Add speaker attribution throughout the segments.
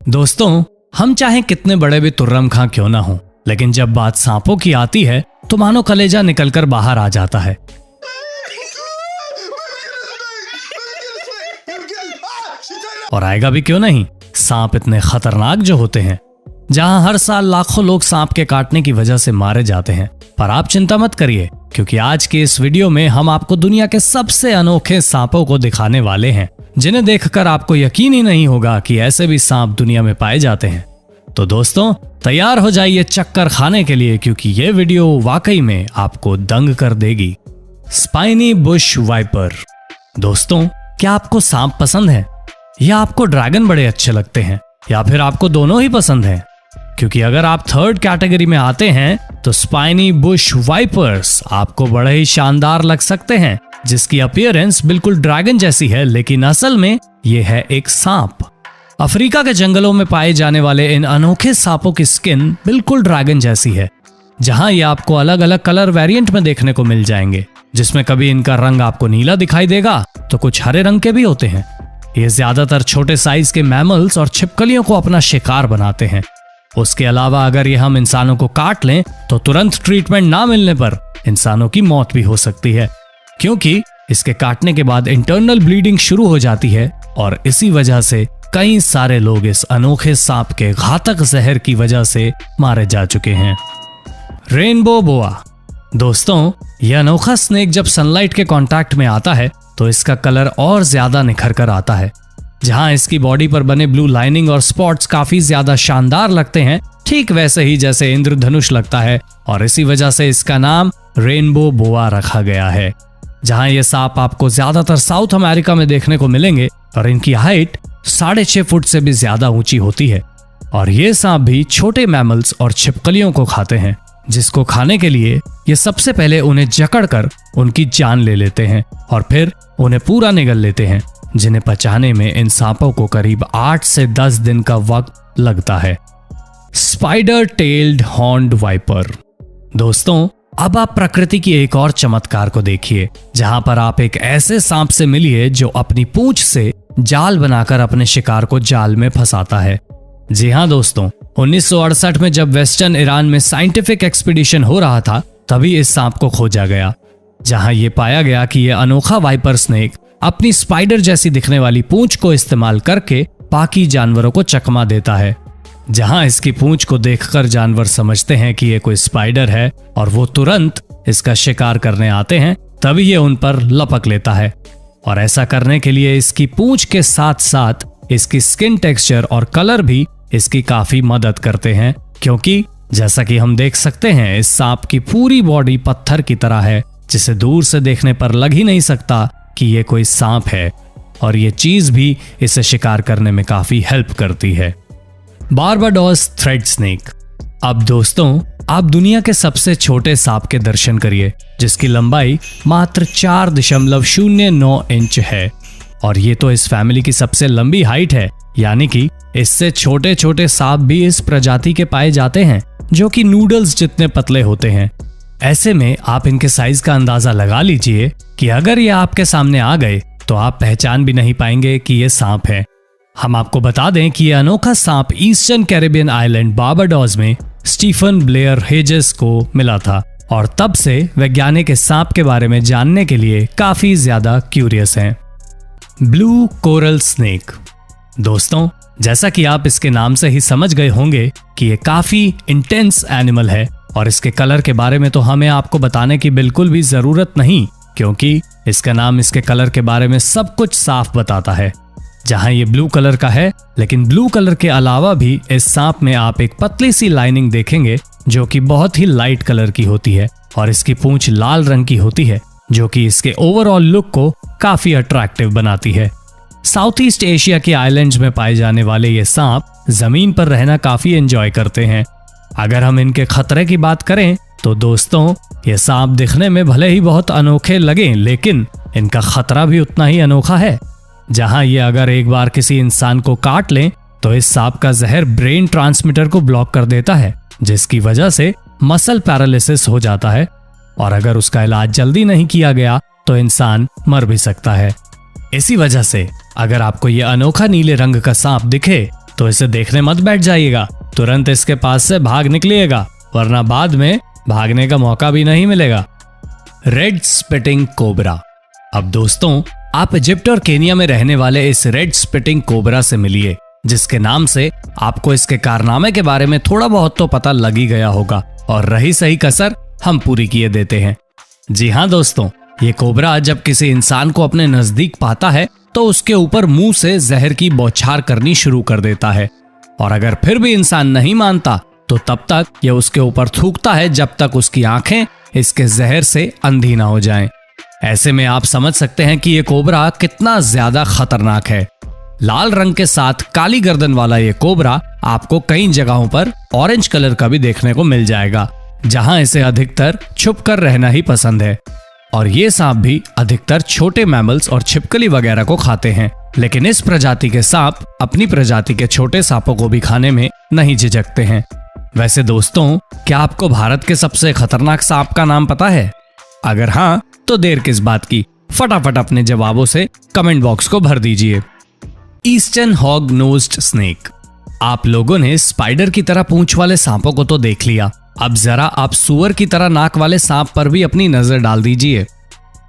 Speaker 1: दोस्तों, हम चाहे कितने बड़े भी तुर्रम खां क्यों ना हो, लेकिन जब बात सांपों की आती है तो मानो कलेजा निकलकर बाहर आ जाता है। और आएगा भी क्यों नहीं। सांप इतने खतरनाक जो होते हैं, जहां हर साल लाखों लोग सांप के काटने की वजह से मारे जाते हैं। पर आप चिंता मत करिए, क्योंकि आज के इस वीडियो में हम आपको दुनिया के सबसे अनोखे सांपों को दिखाने वाले हैं, जिन्हें देखकर आपको यकीन ही नहीं होगा कि ऐसे भी सांप दुनिया में पाए जाते हैं। तो दोस्तों, तैयार हो जाइए चक्कर खाने के लिए, क्योंकि ये वीडियो वाकई में आपको दंग कर देगी। Spiny bush viper. दोस्तों, क्या आपको सांप पसंद है या आपको ड्रैगन बड़े अच्छे लगते हैं, या फिर आपको दोनों ही पसंद हैं? क्योंकि अगर आप थर्ड कैटेगरी में आते हैं तो स्पाइनी बुश वाइपर्स आपको बड़े ही शानदार लग सकते हैं, जिसकी अपीयरेंस बिल्कुल ड्रैगन जैसी है, लेकिन असल में ये है एक सांप। अफ्रीका के जंगलों में पाए जाने वाले इन अनोखे सांपों की स्किन बिल्कुल ड्रैगन जैसी है, जहां ये आपको अलग अलग कलर वेरिएंट में देखने को मिल जाएंगे, जिसमें कभी इनका रंग आपको नीला दिखाई देगा तो कुछ हरे रंग के भी होते हैं। ये ज्यादातर छोटे साइज के मैमल्स और छिपकलियों को अपना शिकार बनाते हैं। उसके अलावा अगर ये हम इंसानों को काट लें तो तुरंत ट्रीटमेंट ना मिलने पर इंसानों की मौत भी हो सकती है, क्योंकि इसके काटने के बाद इंटरनल ब्लीडिंग शुरू हो जाती है। और इसी वजह से कई सारे लोग इस अनोखे सांप के घातक जहर की वजह से मारे जा चुके हैं। रेनबो बोआ। दोस्तों, यह अनोखा स्नेक जब सनलाइट के कांटेक्ट में आता है तो इसका कलर और ज्यादा निखर कर आता है। जहां इसकी बॉडी पर बने ब्लू लाइनिंग और स्पॉट्स काफी ज्यादा शानदार लगते हैं, ठीक वैसे ही जैसे इंद्रधनुष लगता है, और इसी वजह से इसका नाम रेनबो बोआ रखा गया है। जहां ये सांप आपको ज्यादातर साउथ अमेरिका में देखने को मिलेंगे और इनकी हाइट 6.5 फुट से भी ज्यादा ऊंची होती है। और ये सांप भी छोटे मैमल्स और छिपकलियों को खाते हैं, जिसको खाने के लिए ये सबसे पहले उन्हें जकड़कर उनकी जान ले लेते हैं और फिर उन्हें पूरा निगल लेते हैं, जिन्हें पचाने में इन सांपों को करीब 8 से 10 दिन का वक्त लगता है। Spider tailed horned viper. दोस्तों, अब आप प्रकृति की एक और चमत्कार को देखिए, जहां पर आप एक ऐसे सांप से मिलिए जो अपनी पूंछ से जाल बनाकर अपने शिकार को जाल में फंसाता है। जी हाँ दोस्तों, 1968 में जब वेस्टर्न ईरान में साइंटिफिक एक्सपीडिशन हो रहा था, तभी इस सांप को खोजा गया, जहां ये पाया गया कि यह अनोखा वाइपर स्नेक अपनी स्पाइडर जैसी दिखने वाली पूंछ को इस्तेमाल करके बाकी जानवरों को चकमा देता है। जहां इसकी पूंछ को देखकर जानवर समझते हैं कि ये कोई स्पाइडर है और वो तुरंत इसका शिकार करने आते हैं, तभी ये उन पर लपक लेता है। और ऐसा करने के लिए इसकी पूंछ के साथ साथ इसकी स्किन टेक्सचर और कलर भी इसकी काफी मदद करते हैं, क्योंकि जैसा कि हम देख सकते हैं, इस सांप की पूरी बॉडी पत्थर की तरह है, जिसे दूर से देखने पर लग ही नहीं सकता कि ये कोई सांप है। और ये चीज भी इसे शिकार करने में काफी हेल्प करती है। Barbados thread snake. अब दोस्तों, आप दुनिया के सबसे छोटे सांप के दर्शन करिए, जिसकी लंबाई मात्र 4.09 इंच है। और ये तो इस फैमिली की सबसे लंबी हाइट है, यानी कि इससे छोटे छोटे सांप भी इस प्रजाति के पाए जाते हैं, जो कि नूडल्स जितने पतले होते हैं। ऐसे में आप इनके साइज का अंदाजा लगा लीजिए कि अगर ये आपके सामने आ गए तो आप पहचान भी नहीं पाएंगे कि ये सांप है। हम आपको बता दें कि यह अनोखा सांप ईस्टर्न कैरिबियन आइलैंड बारबाडोस में स्टीफन ब्लेयर हेजेस को मिला था, और तब से वैज्ञानिक इस सांप के बारे में जानने के लिए काफी ज्यादा क्यूरियस हैं। Blue coral snake. दोस्तों, जैसा कि आप इसके नाम से ही समझ गए होंगे कि ये काफी इंटेंस एनिमल है, और इसके कलर के बारे में तो हमें आपको बताने की बिल्कुल भी जरूरत नहीं, क्योंकि इसका नाम इसके कलर के बारे में सब कुछ साफ बताता है। जहां ये ब्लू कलर का है, लेकिन ब्लू कलर के अलावा भी इस सांप में आप एक पतली सी लाइनिंग देखेंगे, जो कि बहुत ही लाइट कलर की होती है, और इसकी पूंछ लाल रंग की होती है, जो कि इसके ओवरऑल लुक को काफी अट्रैक्टिव बनाती है। साउथ ईस्ट एशिया के आइलैंड्स में पाए जाने वाले ये सांप जमीन पर रहना काफी एंजॉय करते हैं। अगर हम इनके खतरे की बात करें तो दोस्तों, ये सांप दिखने में भले ही बहुत अनोखे लगें, लेकिन इनका खतरा भी उतना ही अनोखा है। जहां ये अगर एक बार किसी इंसान को काट लें तो इस सांप का जहर ब्रेन ट्रांसमीटर को ब्लॉक कर देता है, जिसकी वजह से मसल पैरालिसिस हो जाता है, और अगर उसका इलाज जल्दी नहीं किया गया तो इंसान मर भी सकता है। इसी वजह से अगर आपको ये अनोखा नीले रंग का सांप दिखे तो इसे देखने मत बैठ जाइएगा, तुरंत इसके पास से भाग निकलिएगा, वरना बाद में भागने का मौका भी नहीं मिलेगा। Red spitting cobra. अब दोस्तों, आप इजिप्ट और केनिया में रहने वाले इस रेड स्पिटिंग कोबरा से मिलिए, जिसके नाम से आपको इसके कारनामे के बारे में थोड़ा बहुत तो पता लग ही गया होगा, और रही सही कसर हम पूरी किए देते हैं। जी हाँ दोस्तों, ये कोबरा जब किसी इंसान को अपने नजदीक पाता है तो उसके ऊपर मुंह से जहर की बौछार करनी शुरू कर देता है, और अगर फिर भी इंसान नहीं मानता तो तब तक ये उसके ऊपर थूकता है जब तक उसकी आंखें इसके जहर से अंधी ना हो जाएं। ऐसे में आप समझ सकते हैं कि ये कोबरा कितना ज्यादा खतरनाक है। लाल रंग के साथ काली गर्दन वाला ये कोबरा आपको कई जगहों पर ऑरेंज कलर का भी देखने को मिल जाएगा, जहां इसे अधिकतर छुपकर रहना ही पसंद है। और ये सांप भी अधिकतर छोटे मैमल्स और छिपकली वगैरह को खाते हैं, लेकिन इस प्रजाति के सांप अपनी प्रजाति के छोटे सांपों को भी खाने में नहीं झिझकते हैं। वैसे दोस्तों, क्या आपको भारत के सबसे खतरनाक सांप का नाम पता है? अगर हाँ, तो देर किस बात की, फटाफट अपने जवाबों से कमेंट बॉक्स को भर दीजिए। Eastern hog nosed snake. आप लोगों ने स्पाइडर की तरह पूंछ वाले सांपों को तो देख लिया, अब जरा आप सुअर की तरह नाक वाले सांप पर भी अपनी नजर डाल दीजिए।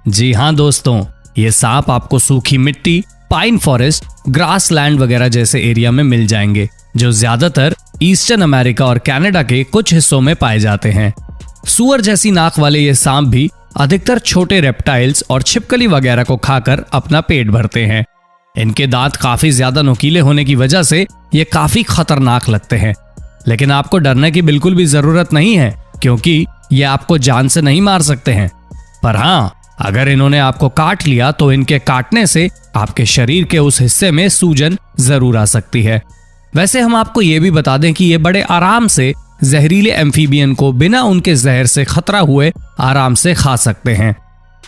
Speaker 1: जी हाँ दोस्तों, ये सांप आपको सूखी मिट्टी, पाइन फॉरेस्ट, ग्रास लैंड वगैरह जैसे एरिया में मिल जाएंगे, जो ज्यादातर ईस्टर्न अमेरिका और कनाडा के कुछ हिस्सों में पाए जाते हैं। सुअर जैसी नाक वाले ये सांप भी अधिकतर छोटे रेप्टाइल्स और छिपकली वगैरह को खाकर अपना पेट भरते हैं। इनके दांत काफी ज्यादा नुकीले होने की वजह से ये काफी खतरनाक लगते हैं, लेकिन आपको डरने की बिल्कुल भी जरूरत नहीं है, क्योंकि ये आपको जान से नहीं मार सकते हैं। पर हाँ, अगर इन्होंने आपको काट लिया तो इनके काटने से आपके शरीर के उस हिस्से में सूजन जरूर आ सकती है। वैसे हम आपको ये भी बता दें कि ये बड़े आराम से जहरीले एम्फीबियन को बिना उनके जहर से खतरा हुए आराम से खा सकते हैं,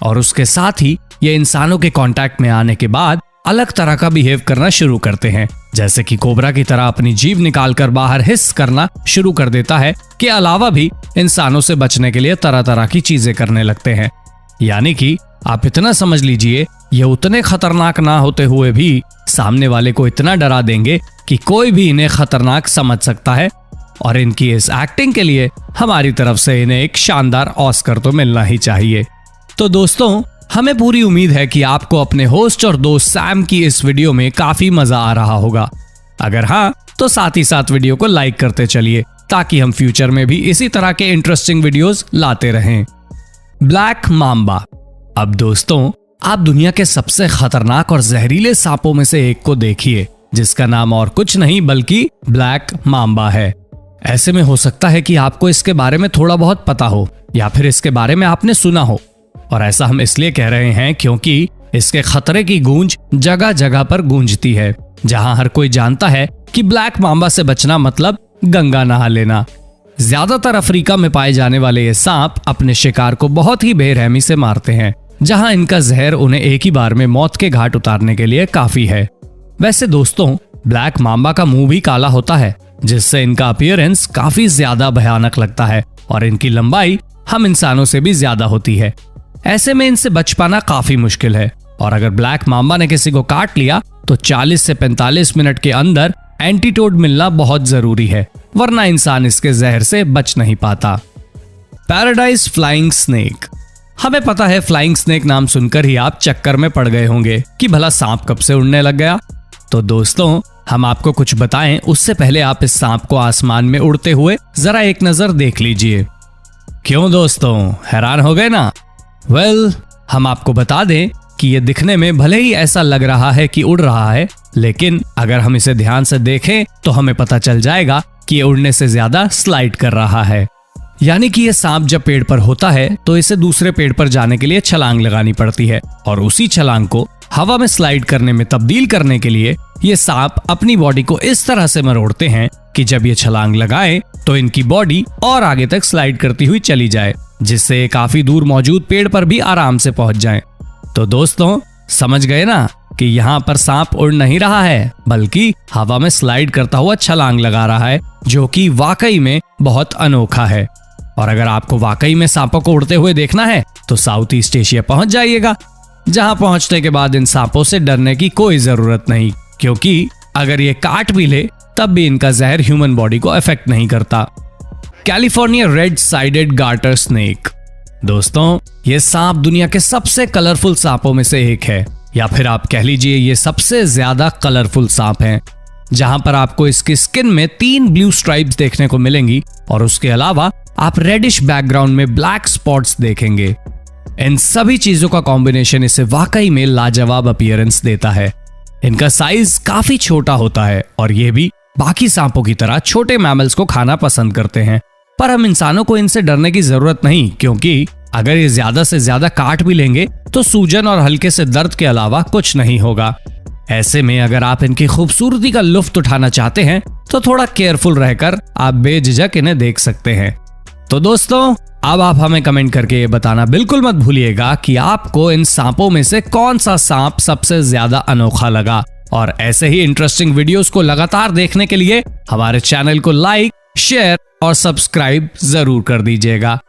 Speaker 1: और उसके साथ ही ये इंसानों के कांटेक्ट में आने के बाद अलग तरह का बिहेव करना शुरू करते हैं, जैसे कि कोबरा की तरह अपनी जीभ निकालकर बाहर हिस करना शुरू कर देता है, के अलावा भी इंसानों से बचने के लिए तरह तरह की चीजें करने लगते हैं। यानी कि आप इतना समझ लीजिए, ये उतने खतरनाक ना होते हुए भी सामने वाले को इतना डरा देंगे कि कोई भी इन्हें खतरनाक समझ सकता है, और इनकी इस एक्टिंग के लिए हमारी तरफ से इन्हें एक शानदार ऑस्कर तो मिलना ही चाहिए। तो दोस्तों, हमें पूरी उम्मीद है कि आपको अपने होस्ट और दोस्त सैम की इस वीडियो में काफी मजा आ रहा होगा। अगर हाँ, तो साथ ही साथ वीडियो को लाइक करते चलिए, ताकि हम फ्यूचर में भी इसी तरह के इंटरेस्टिंग वीडियोस लाते रहें। Black mamba. अब दोस्तों, आप दुनिया के सबसे खतरनाक और जहरीले सांपों में से एक को देखिए, जिसका नाम और कुछ नहीं बल्कि ब्लैक माम्बा है। ऐसे में हो सकता है कि आपको इसके बारे में थोड़ा बहुत पता हो, या फिर इसके बारे में आपने सुना हो, और ऐसा हम इसलिए कह रहे हैं क्योंकि इसके खतरे की गूंज जगह जगह पर गूंजती है, जहां हर कोई जानता है कि ब्लैक माम्बा से बचना मतलब गंगा नहा लेना। ज्यादातर अफ्रीका में पाए जाने वाले ये सांप अपने शिकार को बहुत ही बेरहमी से मारते हैं, जहां इनका जहर उन्हें एक ही बार में मौत के घाट उतारने के लिए काफी है। वैसे दोस्तों, ब्लैक माम्बा का मुंह भी काला होता है, जिससे इनका अपीयरेंस काफी ज्यादा भयानक लगता है, और इनकी लंबाई हम इंसानों से भी ज्यादा होती है। ऐसे में इनसे बच पाना काफी मुश्किल है, और अगर ब्लैक माम्बा ने किसी को काट लिया तो 40 से 45 मिनट के अंदर एंटीडोट मिलना बहुत जरूरी है, वरना इंसान इसके जहर से बच नहीं पाता। Paradise flying snake. हमें पता है फ्लाइंग स्नेक नाम सुनकर ही आप चक्कर में पड़ गए होंगे कि भला सांप कब से उड़ने लग गया। तो दोस्तों, हम आपको कुछ बताएं उससे पहले आप इस सांप को आसमान में उड़ते हुए जरा एक नजर देख लीजिए। क्यों दोस्तों, हैरान हो गए ना? वेल, हम आपको बता दें कि ये दिखने में भले ही ऐसा लग रहा है कि उड़ रहा है, लेकिन अगर हम इसे ध्यान से देखें तो हमें पता चल जाएगा कि ये उड़ने से ज्यादा स्लाइड कर रहा है। यानी कि ये सांप जब पेड़ पर होता है तो इसे दूसरे पेड़ पर जाने के लिए छलांग लगानी पड़ती है, और उसी छलांग को हवा में स्लाइड करने में तब्दील करने के लिए ये सांप अपनी बॉडी को इस तरह से मरोड़ते हैं कि जब ये छलांग लगाएं तो इनकी बॉडी और आगे तक स्लाइड करती हुई चली जाए, जिससे काफी दूर मौजूद पेड़ पर भी आराम से पहुंच जाएं। तो दोस्तों, समझ गए ना कि यहाँ पर सांप उड़ नहीं रहा है, बल्कि हवा में स्लाइड करता हुआ छलांग लगा रहा है, जो कि वाकई में बहुत अनोखा है। और अगर आपको वाकई में सांपों को उड़ते हुए देखना है तो साउथ ईस्ट एशिया पहुंच जाइएगा, जहां पहुंचने के बाद इन सांपों से डरने की कोई जरूरत नहीं, क्योंकि अगर ये काट भी ले तब भी इनका जहर ह्यूमन बॉडी को अफेक्ट नहीं करता। California red sided garter snake. दोस्तों, ये सांप दुनिया के सबसे कलरफुल सांपों में से एक है, या फिर आप कह लीजिए ये सबसे ज्यादा कलरफुल सांप है, जहां पर आपको इसकी स्किन में 3 ब्लू स्ट्राइप्स देखने को मिलेंगी और उसके अलावा आप रेडिश बैकग्राउंड में ब्लैक स्पॉट्स देखेंगे। इन सभी चीजों का कॉम्बिनेशन इसे वाकई में लाजवाब अपीयरेंस देता है। इनका साइज काफी छोटा होता है और ये भी बाकी सांपों की तरह छोटे मैमल्स को खाना पसंद करते हैं, पर हम इंसानों को इनसे डरने की जरूरत नहीं, क्योंकि अगर ये ज्यादा से ज्यादा काट भी लेंगे तो सूजन और हल्के से दर्द के अलावा कुछ नहीं होगा। ऐसे में अगर आप इनकी खूबसूरती का लुत्फ उठाना चाहते हैं तो थोड़ा केयरफुल रहकर आप बेझिझक इन्हें देख सकते हैं। तो दोस्तों, अब आप हमें कमेंट करके ये बताना बिल्कुल मत भूलिएगा कि आपको इन सांपों में से कौन सा सांप सबसे ज्यादा अनोखा लगा। और ऐसे ही इंटरेस्टिंग वीडियोस को लगातार देखने के लिए हमारे चैनल को लाइक, शेयर और सब्सक्राइब जरूर कर दीजिएगा।